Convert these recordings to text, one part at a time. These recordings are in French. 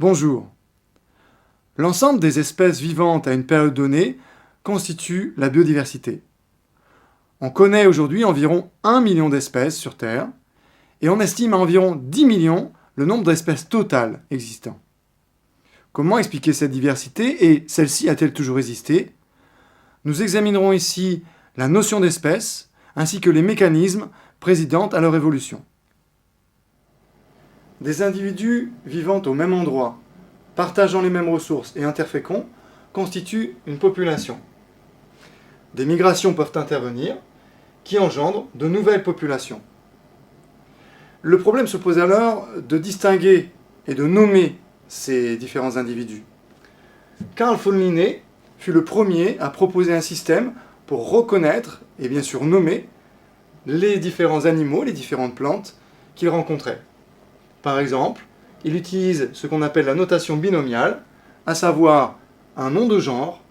Bonjour. L'ensemble des espèces vivantes à une période donnée constitue la biodiversité. On connaît aujourd'hui environ 1 million d'espèces sur Terre et on estime à environ 10 millions le nombre d'espèces totales existant. Comment expliquer cette diversité et celle-ci a-t-elle toujours existé? Nous examinerons ici la notion d'espèce ainsi que les mécanismes présidant à leur évolution. Des individus vivant au même endroit, partageant les mêmes ressources et interféconds, constituent une population. Des migrations peuvent intervenir, qui engendrent de nouvelles populations. Le problème se pose alors de distinguer et de nommer ces différents individus. Carl von Linné fut le premier à proposer un système pour reconnaître et bien sûr nommer les différents animaux, les différentes plantes qu'il rencontrait. Par exemple, il utilise ce qu'on appelle la notation binomiale, à savoir un nom de genre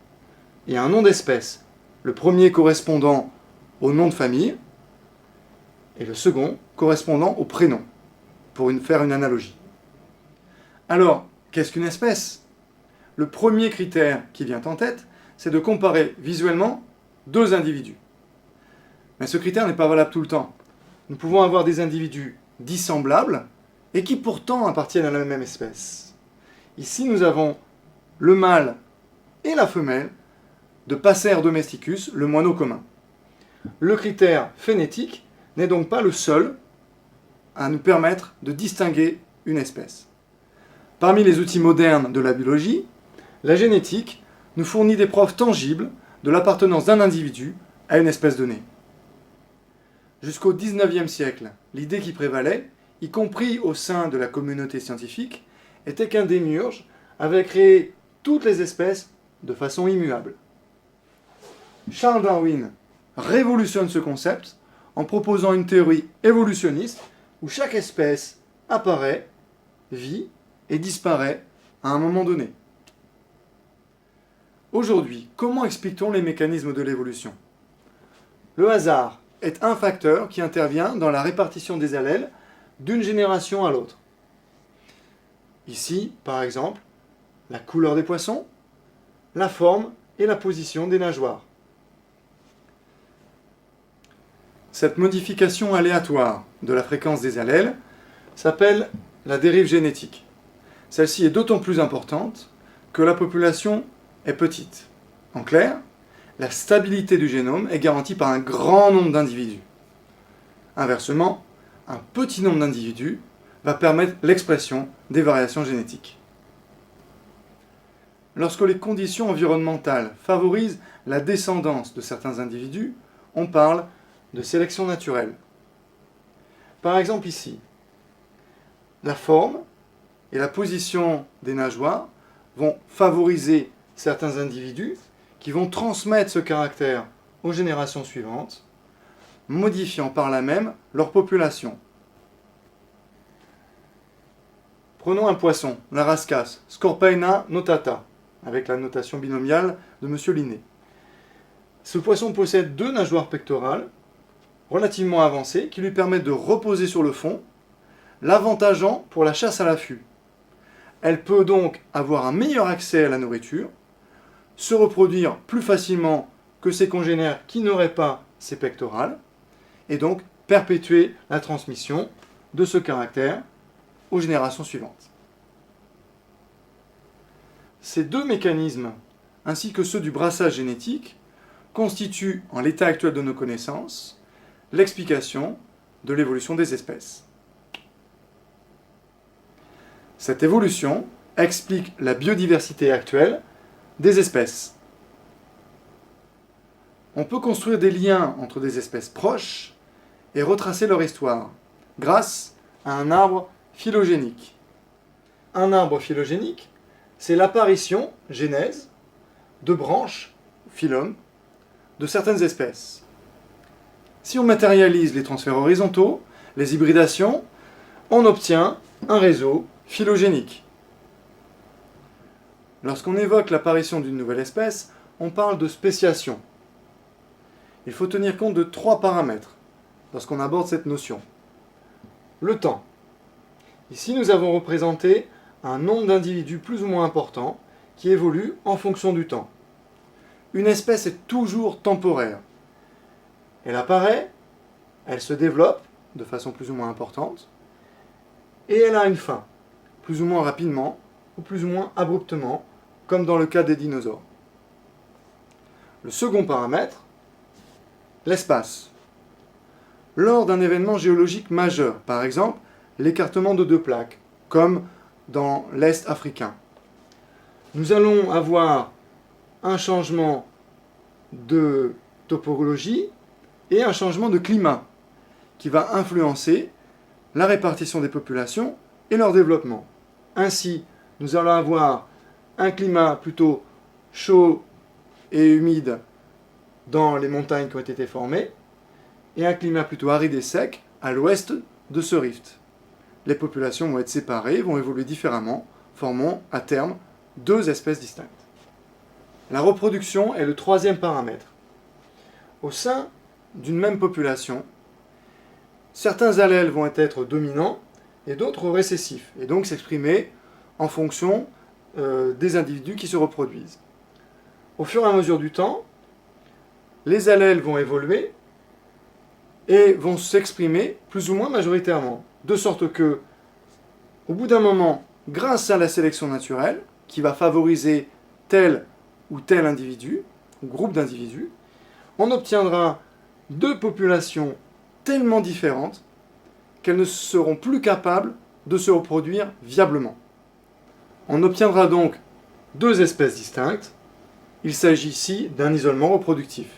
et un nom d'espèce, le premier correspondant au nom de famille et le second correspondant au prénom, pour faire une analogie. Alors, qu'est-ce qu'une espèce? Le premier critère qui vient en tête, c'est de comparer visuellement deux individus. Mais ce critère n'est pas valable tout le temps. Nous pouvons avoir des individus dissemblables et qui pourtant appartiennent à la même espèce. Ici, nous avons le mâle et la femelle de Passer domesticus, le moineau commun. Le critère phénétique n'est donc pas le seul à nous permettre de distinguer une espèce. Parmi les outils modernes de la biologie, la génétique nous fournit des preuves tangibles de l'appartenance d'un individu à une espèce donnée. Jusqu'au XIXe siècle, l'idée qui prévalait, y compris au sein de la communauté scientifique, était qu'un démiurge avait créé toutes les espèces de façon immuable. Charles Darwin révolutionne ce concept en proposant une théorie évolutionniste où chaque espèce apparaît, vit et disparaît à un moment donné. Aujourd'hui, comment explique-t-on les mécanismes de l'évolution? Le hasard est un facteur qui intervient dans la répartition des allèles d'une génération à l'autre. Ici, par exemple, la couleur des poissons, la forme et la position des nageoires. Cette modification aléatoire de la fréquence des allèles s'appelle la dérive génétique. Celle-ci est d'autant plus importante que la population est petite. En clair, la stabilité du génome est garantie par un grand nombre d'individus. Inversement, un petit nombre d'individus va permettre l'expression des variations génétiques. Lorsque les conditions environnementales favorisent la descendance de certains individus, on parle de sélection naturelle. Par exemple ici, la forme et la position des nageoires vont favoriser certains individus qui vont transmettre ce caractère aux générations suivantes, modifiant par là même leur population. Prenons un poisson, la rascasse, Scorpaena notata, avec la notation binomiale de M. Linné. Ce poisson possède deux nageoires pectorales relativement avancées qui lui permettent de reposer sur le fond, l'avantageant pour la chasse à l'affût. Elle peut donc avoir un meilleur accès à la nourriture, se reproduire plus facilement que ses congénères qui n'auraient pas ces pectorales, et donc perpétuer la transmission de ce caractère aux générations suivantes. Ces deux mécanismes, ainsi que ceux du brassage génétique, constituent, en l'état actuel de nos connaissances, l'explication de l'évolution des espèces. Cette évolution explique la biodiversité actuelle des espèces. On peut construire des liens entre des espèces proches et retracer leur histoire grâce à un arbre phylogénique. Un arbre phylogénique, c'est l'apparition, genèse, de branches, phylum, de certaines espèces. Si on matérialise les transferts horizontaux, les hybridations, on obtient un réseau phylogénique. Lorsqu'on évoque l'apparition d'une nouvelle espèce, on parle de spéciation. Il faut tenir compte de 3 paramètres lorsqu'on aborde cette notion. Le temps. Ici, nous avons représenté un nombre d'individus plus ou moins important qui évolue en fonction du temps. Une espèce est toujours temporaire. Elle apparaît, elle se développe de façon plus ou moins importante, et elle a une fin, plus ou moins rapidement ou plus ou moins abruptement, comme dans le cas des dinosaures. Le second paramètre, l'espace. Lors d'un événement géologique majeur, par exemple l'écartement de deux plaques, comme dans l'Est africain, nous allons avoir un changement de topologie et un changement de climat qui va influencer la répartition des populations et leur développement. Ainsi, nous allons avoir un climat plutôt chaud et humide dans les montagnes qui ont été formées et un climat plutôt aride et sec à l'ouest de ce rift. Les populations vont être séparées, vont évoluer différemment, formant à terme deux espèces distinctes. La reproduction est le troisième paramètre. Au sein d'une même population, certains allèles vont être dominants et d'autres récessifs, et donc s'exprimer en fonction des individus qui se reproduisent. Au fur et à mesure du temps, les allèles vont évoluer et vont s'exprimer plus ou moins majoritairement, de sorte que, au bout d'un moment, grâce à la sélection naturelle, qui va favoriser tel ou tel individu, ou groupe d'individus, on obtiendra deux populations tellement différentes qu'elles ne seront plus capables de se reproduire viablement. On obtiendra donc deux espèces distinctes. Il s'agit ici d'un isolement reproductif.